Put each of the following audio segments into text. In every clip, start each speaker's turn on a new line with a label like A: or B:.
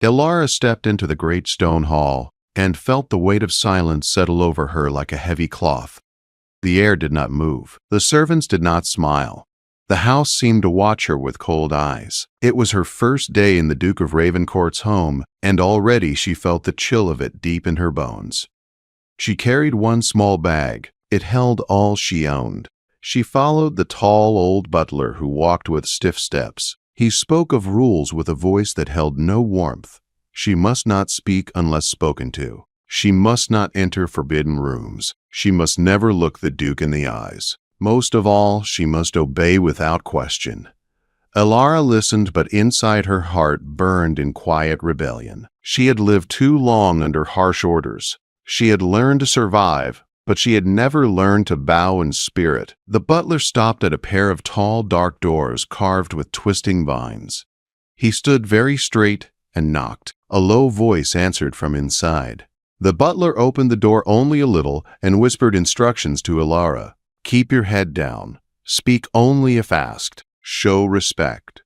A: Ilara stepped into the great stone hall and felt the weight of silence settle over her like a heavy cloth. The air did not move. The servants did not smile. The house seemed to watch her with cold eyes. It was her first day in the Duke of Ravencourt's home, and already she felt the chill of it deep in her bones. She carried one small bag. It held all she owned. She followed the tall old butler who walked with stiff steps. He spoke of rules with a voice that held no warmth. She must not speak unless spoken to. She must not enter forbidden rooms. She must never look the Duke in the eyes. Most of all, she must obey without question. Ilara listened, but inside her heart burned in quiet rebellion. She had lived too long under harsh orders. She had learned to survive, but she had never learned to bow in spirit. The butler stopped at a pair of tall, dark doors carved with twisting vines. He stood very straight and knocked. A low voice answered from inside. The butler opened the door only a little and whispered instructions to Ilara. Keep your head down. Speak only if asked. Show respect.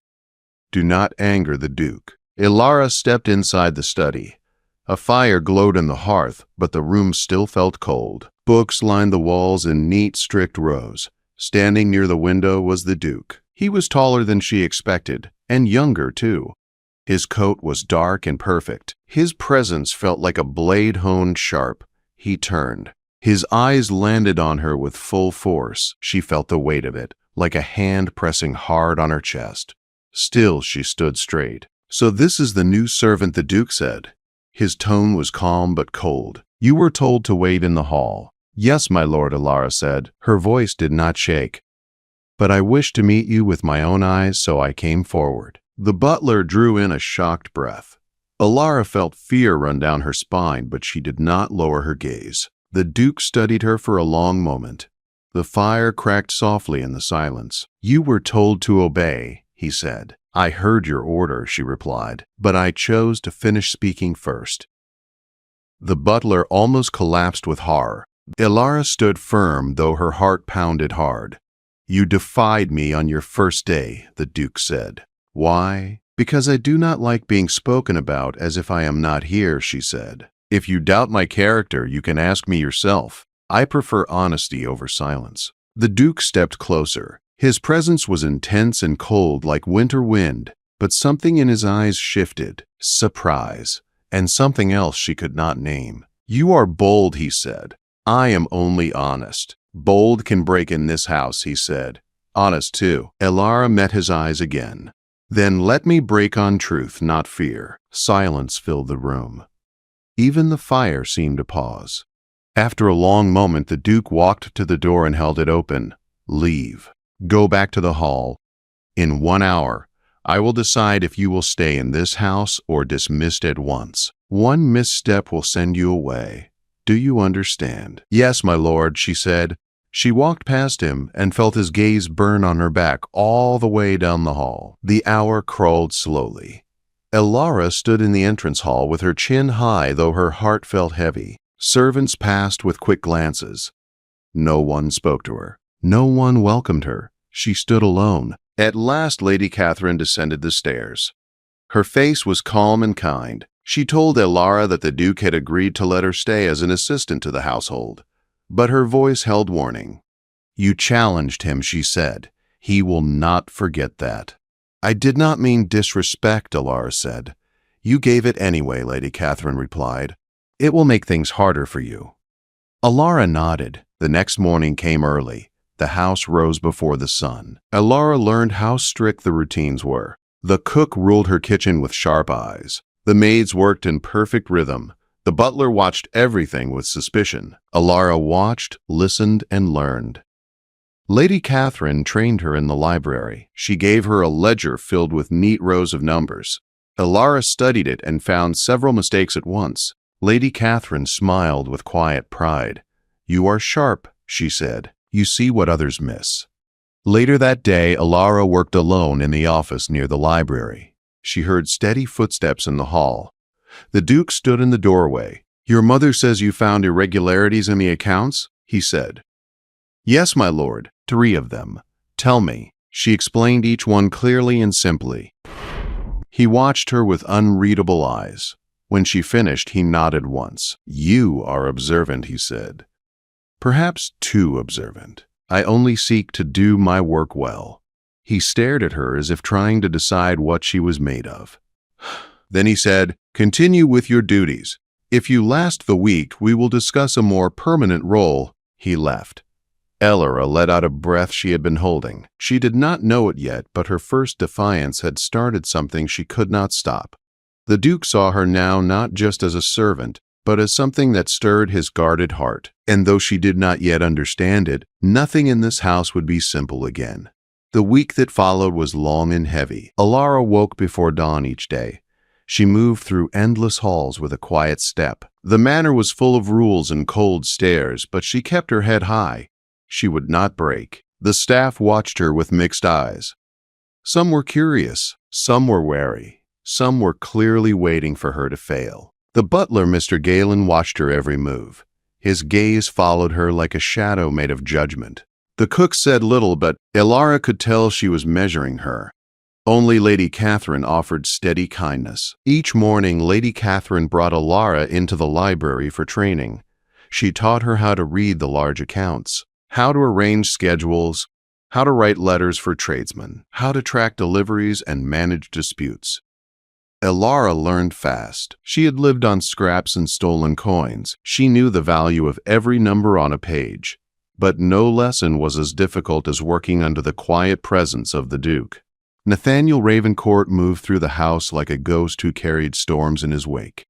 A: Do not anger the Duke. Ilara stepped inside the study. A fire glowed in the hearth, but the room still felt cold. Books lined the walls in neat, strict rows. Standing near the window was the Duke. He was taller than she expected, and younger too. His coat was dark and perfect. His presence felt like a blade honed sharp. He turned. His eyes landed on her with full force. She felt the weight of it, like a hand pressing hard on her chest. Still, she stood straight. So this is the new servant, the Duke said. His tone was calm but cold. You were told to wait in the hall. Yes, my lord, Ilara said. Her voice did not shake. But I wished to meet you with my own eyes, so I came forward. The butler drew in a shocked breath. Ilara felt fear run down her spine, but she did not lower her gaze. The Duke studied her for a long moment. The fire cracked softly in the silence. You were told to obey, he said. I heard your order, she replied, but I chose to finish speaking first. The butler almost collapsed with horror. Ilara stood firm, though her heart pounded hard. You defied me on your first day, the Duke said. Why? Because I do not like being spoken about as if I am not here, she said. If you doubt my character, you can ask me yourself. I prefer honesty over silence. The Duke stepped closer. His presence was intense and cold like winter wind, but something in his eyes shifted, surprise, and something else she could not name. You are bold, he said. I am only honest. Bold can break in this house, he said. Honest, too. Ilara met his eyes again. Then let me break on truth, not fear. Silence filled the room. Even the fire seemed to pause. After a long moment, the Duke walked to the door and held it open. Leave. Go back to the hall. In 1 hour, I will decide if you will stay in this house or dismissed at once. One misstep will send you away. Do you understand? Yes, my lord, she said. She walked past him and felt his gaze burn on her back all the way down the hall. The hour crawled slowly. Ilara stood in the entrance hall with her chin high, though her heart felt heavy. Servants passed with quick glances. No one spoke to her. No one welcomed her. She stood alone. At last, Lady Catherine descended the stairs. Her face was calm and kind. She told Ilara that the Duke had agreed to let her stay as an assistant to the household. But her voice held warning. You challenged him, she said. He will not forget that. I did not mean disrespect, Ilara said. You gave it anyway, Lady Catherine replied. It will make things harder for you. Ilara nodded. The next morning came early. The house rose before the sun. Ilara learned how strict the routines were. The cook ruled her kitchen with sharp eyes. The maids worked in perfect rhythm. The butler watched everything with suspicion. Ilara watched, listened, and learned. Lady Catherine trained her in the library. She gave her a ledger filled with neat rows of numbers. Ilara studied it and found several mistakes at once. Lady Catherine smiled with quiet pride. You are sharp, she said. You see what others miss. Later that day, Ilara worked alone in the office near the library. She heard steady footsteps in the hall. The Duke stood in the doorway. Your mother says you found irregularities in the accounts, he said. Yes, my lord, 3 of them. Tell me. She explained each one clearly and simply. He watched her with unreadable eyes. When she finished, he nodded once. "You are observant," he said. "Perhaps too observant. I only seek to do my work well." He stared at her as if trying to decide what she was made of. Then he said, "Continue with your duties. If you last the week, we will discuss a more permanent role." He left. Elora let out a breath she had been holding. She did not know it yet, but her first defiance had started something she could not stop. The Duke saw her now not just as a servant, but as something that stirred his guarded heart. And though she did not yet understand it, nothing in this house would be simple again. The week that followed was long and heavy. Elora woke before dawn each day. She moved through endless halls with a quiet step. The manor was full of rules and cold stares, but she kept her head high. She would not break. The staff watched her with mixed eyes. Some were curious, some were wary, some were clearly waiting for her to fail. The butler, Mr. Galen, watched her every move. His gaze followed her like a shadow made of judgment. The cook said little, but Elora could tell she was measuring her. Only Lady Catherine offered steady kindness. Each morning, Lady Catherine brought Elora into the library for training. She taught her how to read the large accounts, how to arrange schedules, how to write letters for tradesmen, how to track deliveries and manage disputes. Elora learned fast. She had lived on scraps and stolen coins. She knew the value of every number on a page. But no lesson was as difficult as working under the quiet presence of the Duke. Nathaniel Ravencourt moved through the house like a ghost who carried storms in his wake.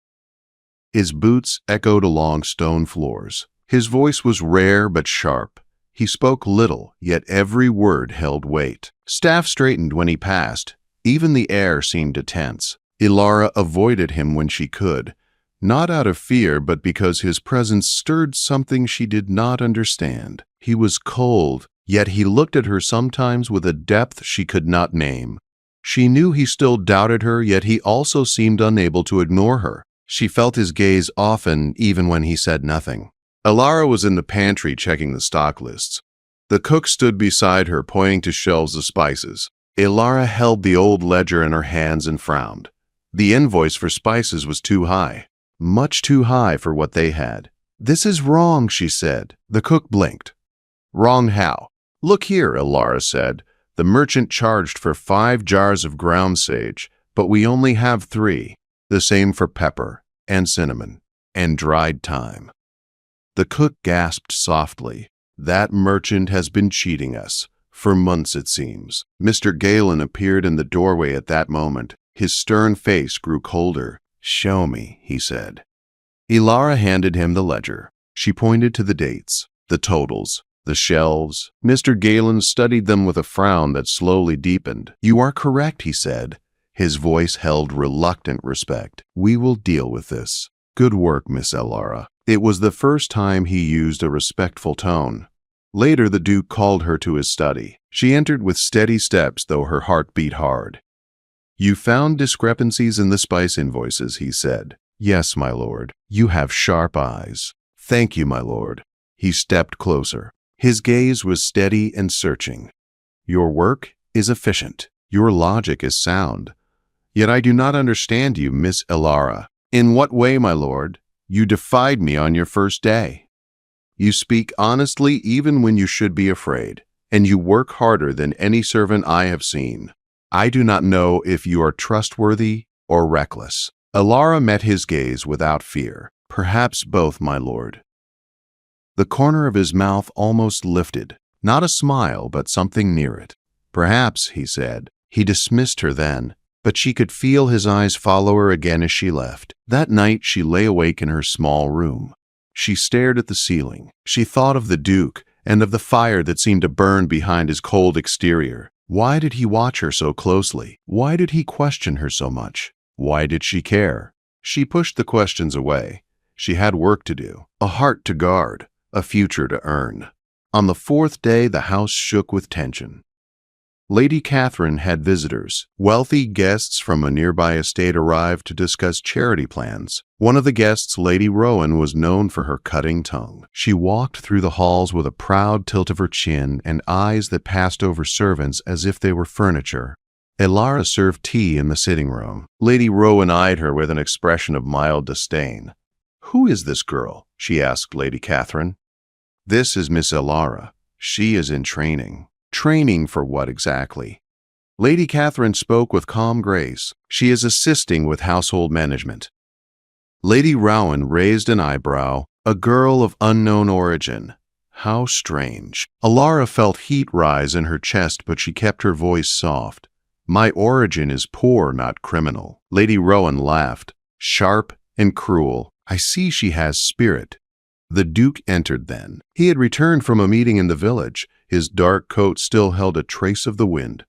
A: His boots echoed along stone floors. His voice was rare but sharp. He spoke little, yet every word held weight. Staff straightened when he passed. Even the air seemed to tense. Elora avoided him when she could, not out of fear, but because his presence stirred something she did not understand. He was cold, yet he looked at her sometimes with a depth she could not name. She knew he still doubted her, yet he also seemed unable to ignore her. She felt his gaze often, even when he said nothing. Elora was in the pantry checking the stock lists. The cook stood beside her, pointing to shelves of spices. Elora held the old ledger in her hands and frowned. The invoice for spices was too high. Much too high for what they had. "This is wrong," she said. The cook blinked. "Wrong how?" "Look here," Elora said. "The merchant charged for 5 jars of ground sage, but we only have 3. The same for pepper, and cinnamon, and dried thyme." The cook gasped softly. "That merchant has been cheating us. For months, it seems." Mr. Galen appeared in the doorway at that moment. His stern face grew colder. "Show me," he said. Elora handed him the ledger. She pointed to the dates, the totals, the shelves. Mr. Galen studied them with a frown that slowly deepened. "You are correct," he said. His voice held reluctant respect. "We will deal with this. Good work, Miss Elora." It was the first time he used a respectful tone. Later, the Duke called her to his study. She entered with steady steps, though her heart beat hard. "You found discrepancies in the spice invoices," he said. "Yes, my lord. You have sharp eyes." "Thank you, my lord." He stepped closer. His gaze was steady and searching. "Your work is efficient. Your logic is sound. Yet I do not understand you, Miss Elora." "In what way, my lord?" "You defied me on your first day. You speak honestly even when you should be afraid, and you work harder than any servant I have seen. I do not know if you are trustworthy or reckless." Elora met his gaze without fear. "Perhaps both, my lord." The corner of his mouth almost lifted. Not a smile, but something near it. "Perhaps," he said. He dismissed her then, but she could feel his eyes follow her again as she left. That night she lay awake in her small room. She stared at the ceiling. She thought of the Duke and of the fire that seemed to burn behind his cold exterior. Why did he watch her so closely? Why did he question her so much? Why did she care? She pushed the questions away. She had work to do, a heart to guard, a future to earn. On the 4th day, the house shook with tension. Lady Catherine had visitors. Wealthy guests from a nearby estate arrived to discuss charity plans. One of the guests, Lady Rowan, was known for her cutting tongue. She walked through the halls with a proud tilt of her chin and eyes that passed over servants as if they were furniture. Elara served tea in the sitting room. Lady Rowan eyed her with an expression of mild disdain. "Who is this girl?" she asked Lady Catherine. "This is Miss Elara. She is in training." "Training for what exactly?" Lady Catherine spoke with calm grace. "She is assisting with household management." Lady Rowan raised an eyebrow. "A girl of unknown origin. How strange." Elara felt heat rise in her chest, but she kept her voice soft. "My origin is poor, not criminal." Lady Rowan laughed. "Sharp and cruel. I see she has spirit." The Duke entered then. He had returned from a meeting in the village. His dark coat still held a trace of the wind.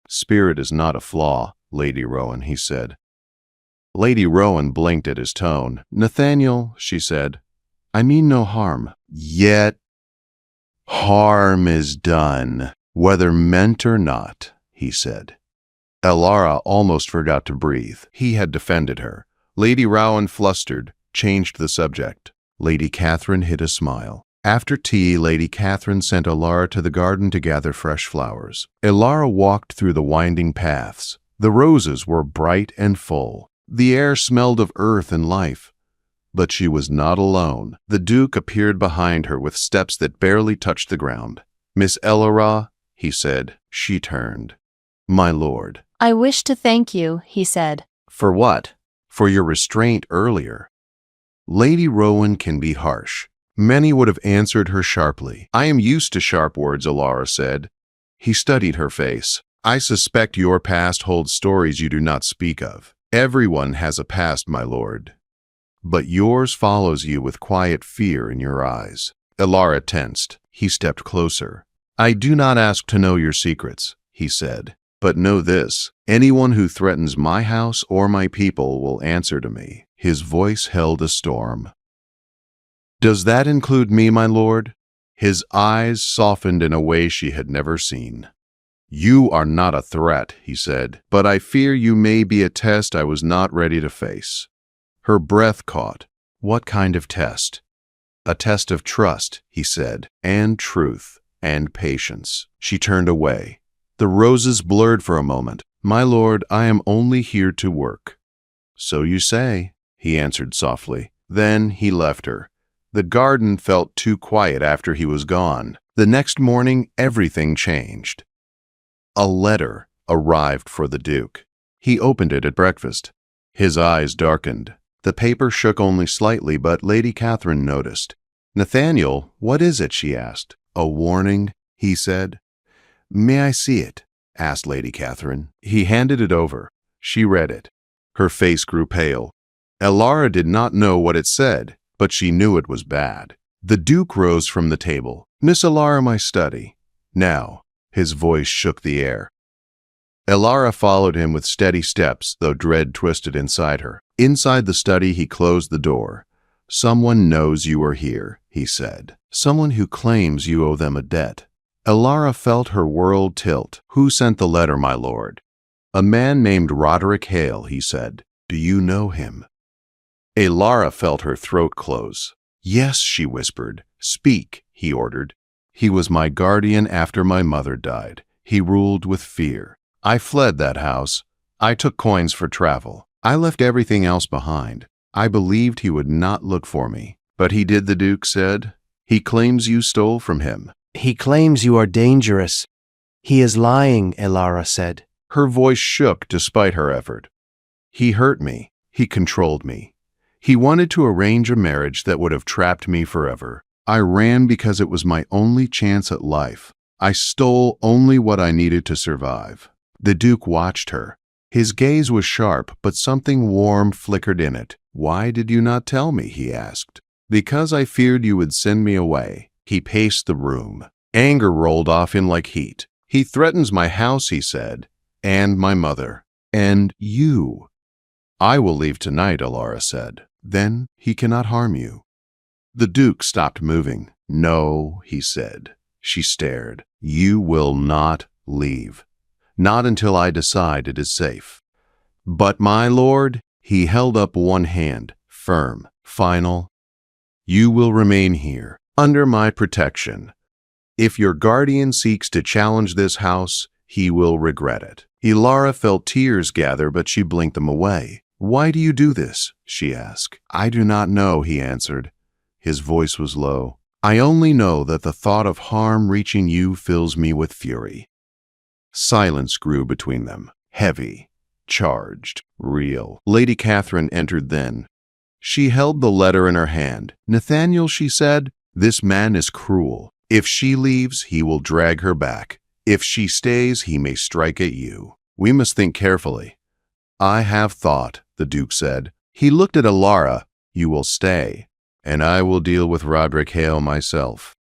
A: "Spirit is not a flaw, Lady Rowan," he said. Lady Rowan blinked at his tone. "Nathaniel," she said, "I mean no harm. Yet harm is done, whether meant or not," he said. Elara almost forgot to breathe. He had defended her. Lady Rowan, flustered, changed the subject. Lady Catherine hid a smile. After tea, Lady Catherine sent Elara to the garden to gather fresh flowers. Elara walked through the winding paths. The roses were bright and full. The air smelled of earth and life. But she was not alone. The Duke appeared behind her with steps that barely touched the ground. "Miss Elara," he said. She turned. "My lord."
B: "I wish to thank you," he said.
A: "For what?" "For your restraint earlier." Lady Rowan can be harsh. Many would have answered her sharply. "I am used to sharp words," Elara said. He studied her face. "I suspect your past holds stories you do not speak of. Everyone has a past, my lord. But yours follows you with quiet fear in your eyes." Elara tensed. He stepped closer. "I do not ask to know your secrets," he said. "But know this, anyone who threatens my house or my people will answer to me." His voice held a storm. "Does that include me, my lord?" His eyes softened in a way she had never seen. "You are not a threat," he said, "but I fear you may be a test I was not ready to face." Her breath caught. "What kind of test?" "A test of trust," he said, "and truth, and patience." She turned away. The roses blurred for a moment. "My lord, I am only here to work." "So you say," he answered softly. Then he left her. The garden felt too quiet after he was gone. The next morning, everything changed. A letter arrived for the Duke. He opened it at breakfast. His eyes darkened. The paper shook only slightly, but Lady Catherine noticed. "Nathaniel, what is it?" she asked. "A warning," he said. "May I see it?" asked Lady Catherine. He handed it over. She read it. Her face grew pale. Elara did not know what it said, but she knew it was bad. The Duke rose from the table. "Miss Elara, my study. Now." His voice shook the air. Elara followed him with steady steps, though dread twisted inside her. Inside the study, he closed the door. "Someone knows you are here," he said. "Someone who claims you owe them a debt." Elara felt her world tilt. "Who sent the letter, my lord?" "A man named Roderick Hale," he said. "Do you know him?" Elara felt her throat close. "Yes," she whispered. "Speak," he ordered. "He was my guardian after my mother died. He ruled with fear. I fled that house. I took coins for travel. I left everything else behind. I believed he would not look for me. But he did," the Duke said. "He claims you stole from him."
C: "He claims you are dangerous. He is lying," Elara said.
A: Her voice shook despite her effort. "He hurt me. He controlled me. He wanted to arrange a marriage that would have trapped me forever. I ran because it was my only chance at life. I stole only what I needed to survive." The Duke watched her. His gaze was sharp, but something warm flickered in it. "Why did you not tell me?" he asked. "Because I feared you would send me away." He paced the room. Anger rolled off him like heat. "He threatens my house," he said, "and my mother, and you." "I will leave tonight," Elara said. "Then he cannot harm you." The Duke stopped moving. "No," he said. She stared. "You will not leave. Not until I decide it is safe." "But my lord," he held up one hand, firm, final. "You will remain here, under my protection. If your guardian seeks to challenge this house, he will regret it." Ilara felt tears gather, but she blinked them away. "Why do you do this?" she asked. "I do not know," he answered. His voice was low. "I only know that the thought of harm reaching you fills me with fury." Silence grew between them, heavy, charged, real. Lady Catherine entered then. She held the letter in her hand. "Nathaniel," she said, "this man is cruel. If she leaves, he will drag her back. If she stays, he may strike at you. We must think carefully." "I have thought," the Duke said. He looked at Ilara. "You will stay, and I will deal with Roderick Hale myself."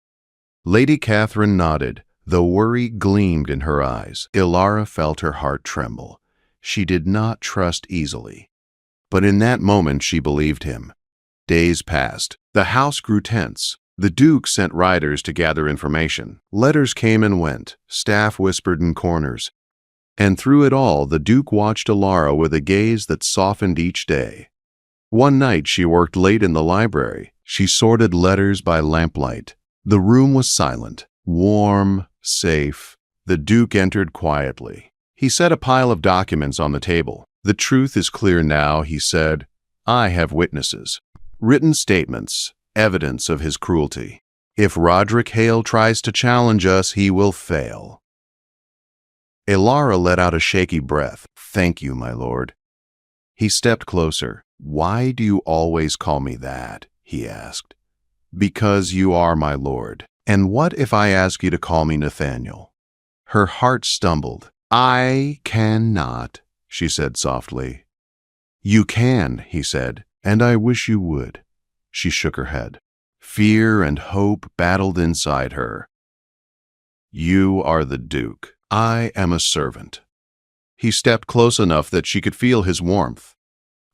A: Lady Catherine nodded. The worry gleamed in her eyes. Ilara felt her heart tremble. She did not trust easily. But in that moment she believed him. Days passed. The house grew tense. The Duke sent riders to gather information. Letters came and went. Staff whispered in corners. And through it all, the Duke watched Ilara with a gaze that softened each day. One night she worked late in the library. She sorted letters by lamplight. The room was silent, warm, safe. The Duke entered quietly. He set a pile of documents on the table. "The truth is clear now," he said. "I have witnesses. Written statements, evidence of his cruelty. If Roderick Hale tries to challenge us, he will fail." Ilara let out a shaky breath. "Thank you, my lord." He stepped closer. "Why do you always call me that?" he asked. "Because you are my lord. And what if I ask you to call me Nathaniel?" Her heart stumbled. "I cannot," she said softly. "You can," he said, "and I wish you would." She shook her head. Fear and hope battled inside her. "You are the Duke. I am a servant." He stepped close enough that she could feel his warmth.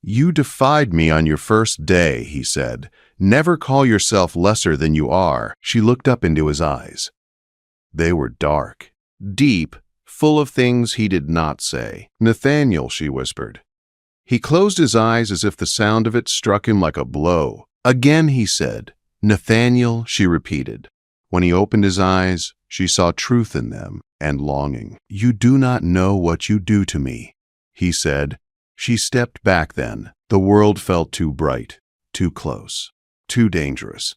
A: "You defied me on your first day," he said. "Never call yourself lesser than you are." She looked up into his eyes. They were dark, deep, full of things he did not say. "Nathaniel," she whispered. He closed his eyes as if the sound of it struck him like a blow. "Again," he said. "Nathaniel," she repeated. When he opened his eyes, she saw truth in them and longing. "You do not know what you do to me," he said. She stepped back then. The world felt too bright, too close, too dangerous.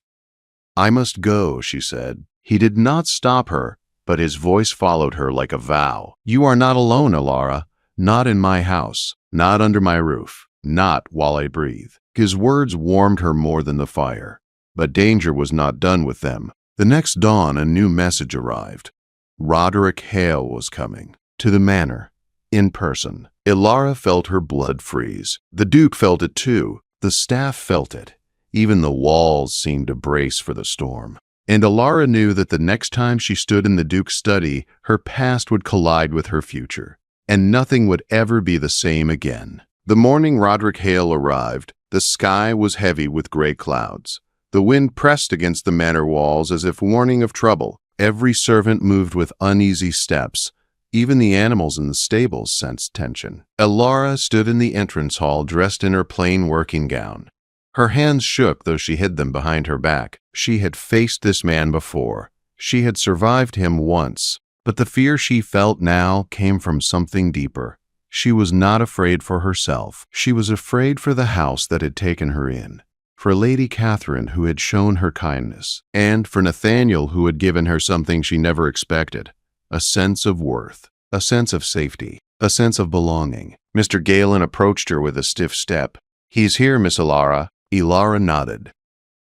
A: "I must go," she said. He did not stop her, but his voice followed her like a vow. "You are not alone, Ilara. Not in my house. Not under my roof. Not while I breathe." His words warmed her more than the fire. But danger was not done with them. The next dawn, a new message arrived. Roderick Hale was coming. To the manor. In person. Ilara felt her blood freeze. The Duke felt it too. The staff felt it. Even the walls seemed to brace for the storm. And Ilara knew that the next time she stood in the Duke's study, her past would collide with her future. And nothing would ever be the same again. The morning Roderick Hale arrived, the sky was heavy with gray clouds. The wind pressed against the manor walls as if warning of trouble. Every servant moved with uneasy steps. Even the animals in the stables sensed tension. Ilara stood in the entrance hall dressed in her plain working gown. Her hands shook, though she hid them behind her back. She had faced this man before. She had survived him once. But the fear she felt now came from something deeper. She was not afraid for herself. She was afraid for the house that had taken her in. For Lady Catherine, who had shown her kindness. And for Nathaniel, who had given her something she never expected. A sense of worth. A sense of safety. A sense of belonging. Mr. Galen approached her with a stiff step. "He's here, Miss Ilara." Ilara nodded.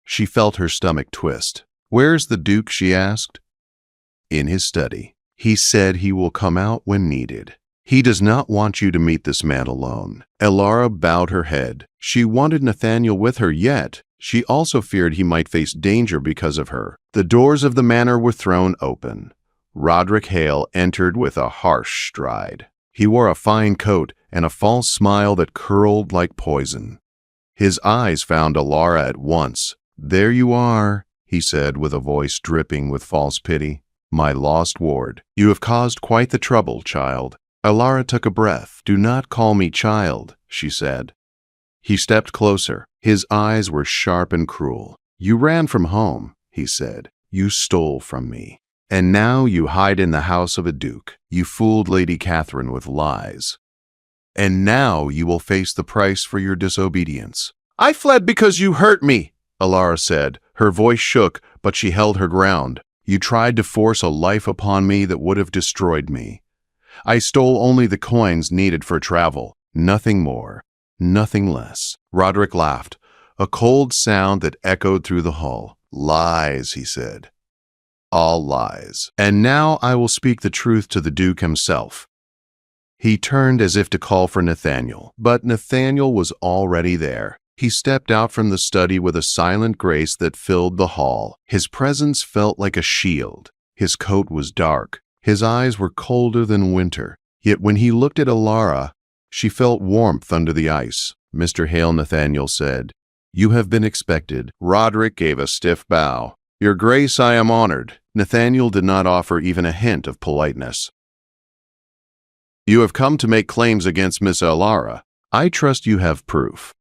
A: She felt her stomach twist. "Where's the Duke?" she asked. "In his study. He said he will come out when needed. He does not want you to meet this man alone." Ilara bowed her head. She wanted Nathaniel with her, yet she also feared he might face danger because of her. The doors of the manor were thrown open. Roderick Hale entered with a harsh stride. He wore a fine coat and a false smile that curled like poison. His eyes found Ilara at once. "There you are," he said with a voice dripping with false pity. "My lost ward. You have caused quite the trouble, child." Ilara took a breath. "Do not call me child," she said. He stepped closer. His eyes were sharp and cruel. "You ran from home," he said. "You stole from me." And now you hide in the house of a duke. You fooled Lady Catherine with lies. And now you will face the price for your disobedience. I fled because you hurt me, Alara said. Her voice shook, but she held her ground. You tried to force a life upon me that would have destroyed me. I stole only the coins needed for travel. Nothing more. Nothing less. Roderick laughed, a cold sound that echoed through the hall. Lies, he said. All lies. And now I will speak the truth to the Duke himself. He turned as if to call for Nathaniel, but Nathaniel was already there. He stepped out from the study with a silent grace that filled the hall. His presence felt like a shield. His coat was dark. His eyes were colder than winter. Yet when he looked at Alara, she felt warmth under the ice. Mr. Hale, Nathaniel said, "You have been expected." Roderick gave a stiff bow. "Your Grace, I am honored." Nathaniel did not offer even a hint of politeness. "You have come to make claims against Miss Alara. I trust you have proof."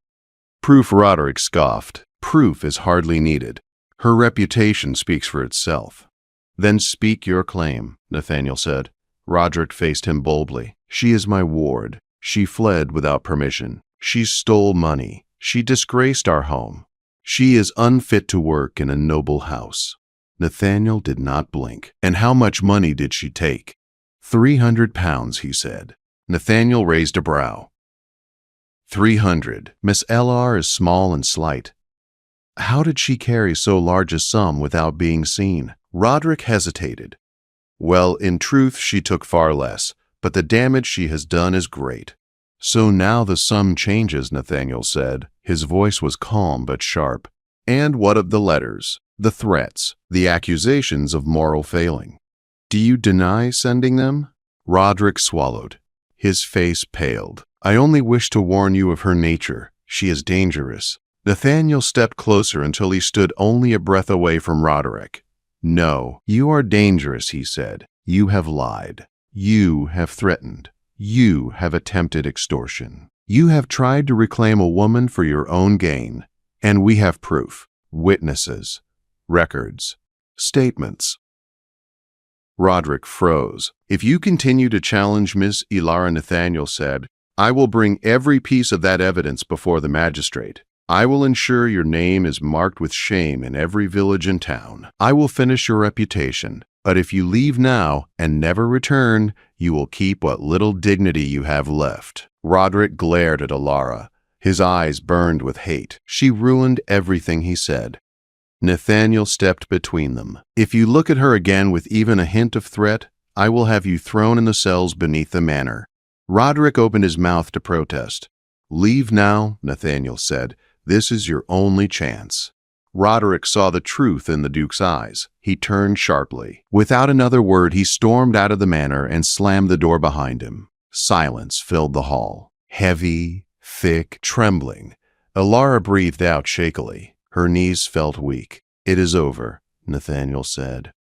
A: "Proof," Roderick scoffed. "Proof is hardly needed. Her reputation speaks for itself." "Then speak your claim," Nathaniel said. Roderick faced him boldly. "She is my ward. She fled without permission. She stole money. She disgraced our home. She is unfit to work in a noble house." Nathaniel did not blink. "And how much money did she take?" £300, he said. Nathaniel raised a brow. 300. Miss Ellar is small and slight. How did she carry so large a sum without being seen? Roderick hesitated. Well, in truth, she took far less, but the damage she has done is great. So now the sum changes, Nathaniel said. His voice was calm but sharp. And what of the letters, the threats, the accusations of moral failing? Do you deny sending them? Roderick swallowed. His face paled. I only wish to warn you of her nature. She is dangerous. Nathaniel stepped closer until he stood only a breath away from Roderick. No, you are dangerous, he said. You have lied. You have threatened. You have attempted extortion. You have tried to reclaim a woman for your own gain. And we have proof, witnesses, records, statements. Roderick froze. If you continue to challenge Miss Elara, Nathaniel said, I will bring every piece of that evidence before the magistrate. I will ensure your name is marked with shame in every village and town. I will finish your reputation. But if you leave now and never return, you will keep what little dignity you have left. Roderick glared at Alara. His eyes burned with hate. She ruined everything he said. Nathaniel stepped between them. If you look at her again with even a hint of threat, I will have you thrown in the cells beneath the manor. Roderick opened his mouth to protest. Leave now, Nathaniel said. This is your only chance. Roderick saw the truth in the Duke's eyes. He turned sharply. Without another word, he stormed out of the manor and slammed the door behind him. Silence filled the hall. Heavy, thick, trembling. Alara breathed out shakily. Her knees felt weak. It is over, Nathaniel said.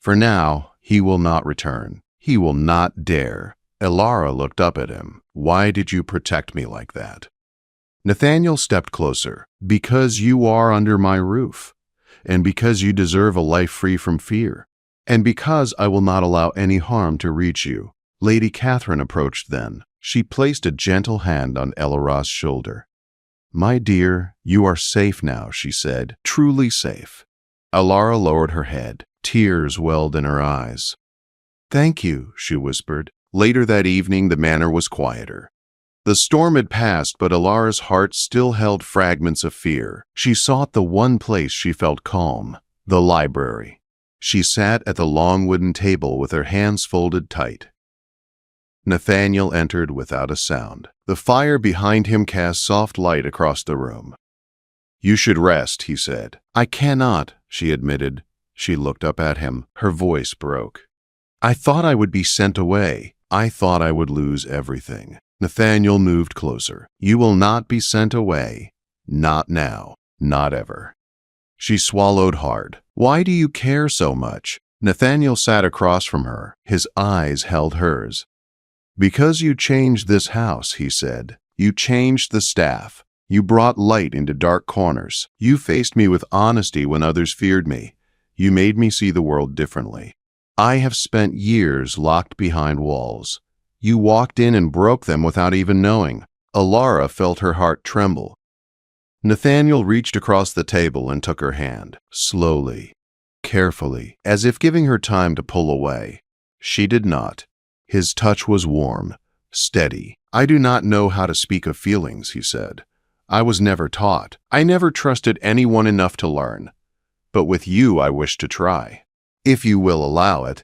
A: For now, he will not return. He will not dare. Alara looked up at him. Why did you protect me like that? Nathaniel stepped closer. Because you are under my roof, and because you deserve a life free from fear, and because I will not allow any harm to reach you. Lady Catherine approached then. She placed a gentle hand on Elara's shoulder. My dear, you are safe now, she said, truly safe. Alara lowered her head. Tears welled in her eyes. Thank you, she whispered. Later that evening, the manor was quieter. The storm had passed, but Alara's heart still held fragments of fear. She sought the one place she felt calm, the library. She sat at the long wooden table with her hands folded tight. Nathaniel entered without a sound. The fire behind him cast soft light across the room. You should rest, he said. I cannot, she admitted. She looked up at him. Her voice broke. I thought I would be sent away. I thought I would lose everything. Nathaniel moved closer. You will not be sent away. Not now. Not ever. She swallowed hard. Why do you care so much? Nathaniel sat across from her. His eyes held hers. Because you changed this house, he said. You changed the staff. You brought light into dark corners. You faced me with honesty when others feared me. You made me see the world differently. I have spent years locked behind walls. You walked in and broke them without even knowing. Alara felt her heart tremble. Nathaniel reached across the table and took her hand, slowly, carefully, as if giving her time to pull away. She did not. His touch was warm, steady. I do not know how to speak of feelings, he said. I was never taught. I never trusted anyone enough to learn. But with you I wish to try. If you will allow it.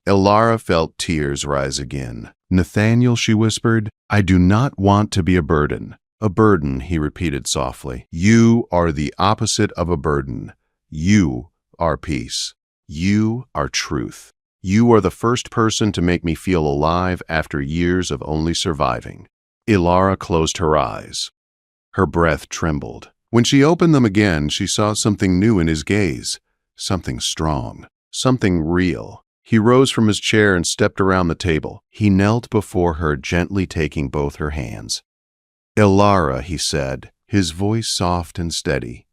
A: Alara felt tears rise again. Nathaniel, she whispered, I do not want to be a burden. A burden, he repeated softly. You are the opposite of a burden. You are peace. You are truth. You are the first person to make me feel alive after years of only surviving. Alara closed her eyes. Her breath trembled. When she opened them again, she saw something new in his gaze, something strong, something real. He rose from his chair and stepped around the table. He knelt before her, gently taking both her hands. Alara, he said, his voice soft and steady.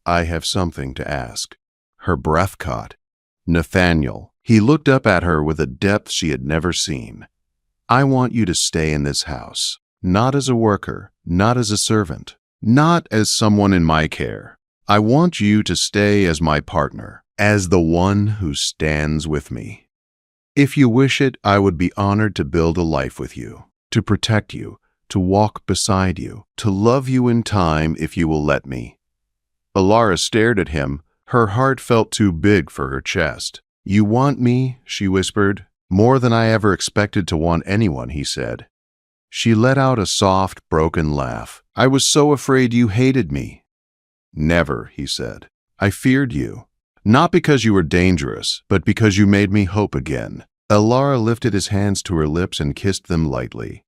A: I have something to ask. Her breath caught. Nathaniel. He looked up at her with a depth she had never seen. I want you to stay in this house, not as a worker, not as a servant, not as someone in my care. I want you to stay as my partner, as the one who stands with me. If you wish it, I would be honored to build a life with you, to protect you, to walk beside you, to love you in time if you will let me. Alara stared at him. Her heart felt too big for her chest. You want me, she whispered. More than I ever expected to want anyone, he said. She let out a soft, broken laugh. I was so afraid you hated me. Never, he said. I feared you. Not because you were dangerous, but because you made me hope again. Alara lifted his hands to her lips and kissed them lightly.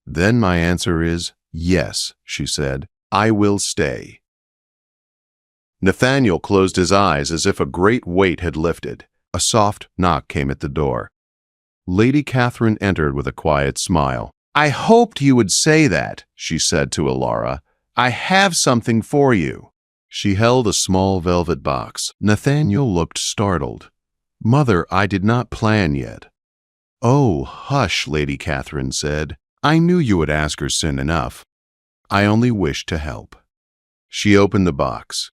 A: Then my answer is, yes, she said. I will stay. Nathaniel closed his eyes as if a great weight had lifted. A soft knock came at the door. Lady Catherine entered with a quiet smile. I hoped you would say that, she said to Alara. I have something for you. She held a small velvet box. Nathaniel looked startled. Mother, I did not plan yet. Oh, hush, Lady Catherine said. I knew you would ask her soon enough. I only wished to help. She opened the box.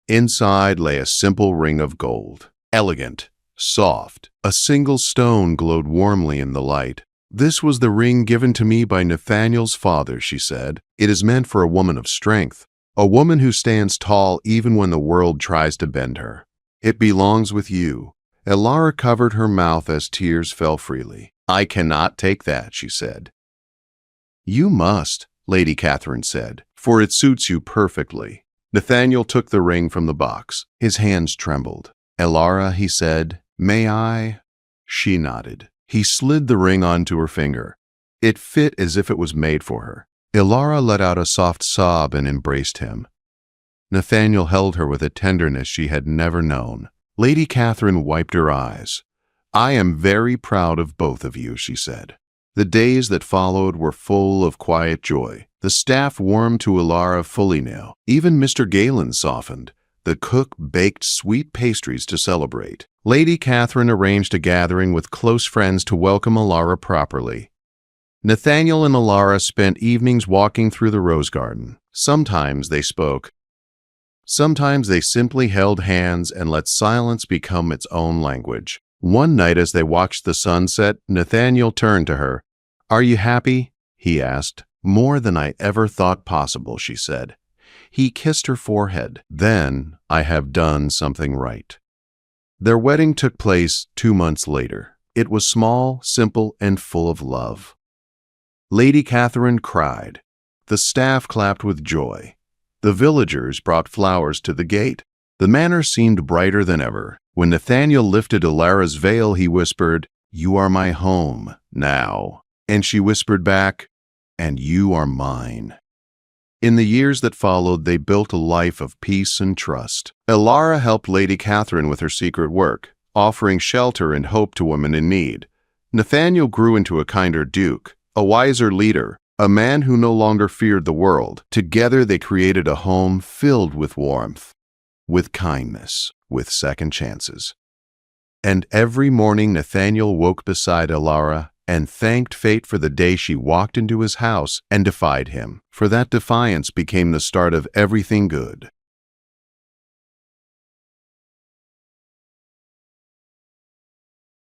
A: Inside lay a simple ring of gold. Elegant, soft. A single stone glowed warmly in the light. This was the ring given to me by Nathaniel's father, she said. It is meant for a woman of strength, a woman who stands tall even when the world tries to bend her. It belongs with you. Alara covered her mouth as tears fell freely. I cannot take that, she said. You must, Lady Catherine said, for it suits you perfectly. Nathaniel took the ring from the box. His hands trembled. Alara, he said, may I? She nodded. He slid the ring onto her finger. It fit as if it was made for her. Alara let out a soft sob and embraced him. Nathaniel held her with a tenderness she had never known. Lady Catherine wiped her eyes. I am very proud of both of you, she said. The days that followed were full of quiet joy. The staff warmed to Alara fully now. Even Mr. Galen softened. The cook baked sweet pastries to celebrate. Lady Catherine arranged a gathering with close friends to welcome Alara properly. Nathaniel and Alara spent evenings walking through the rose garden. Sometimes they spoke. Sometimes they simply held hands and let silence become its own language. One night as they watched the sunset, Nathaniel turned to her. Are you happy? He asked. More than I ever thought possible, she said. He kissed her forehead. Then, I have done something right. Their wedding took place 2 months later. It was small, simple, and full of love. Lady Catherine cried. The staff clapped with joy. The villagers brought flowers to the gate. The manor seemed brighter than ever. When Nathaniel lifted Alara's veil, he whispered, You are my home now. And she whispered back, And you are mine. In the years that followed, they built a life of peace and trust. Alara helped Lady Catherine with her secret work, offering shelter and hope to women in need. Nathaniel grew into a kinder duke, a wiser leader, a man who no longer feared the world. Together they created a home filled with warmth, with kindness, with second chances. And every morning Nathaniel woke beside Elara and thanked fate for the day she walked into his house and defied him, for that defiance became the start of everything good.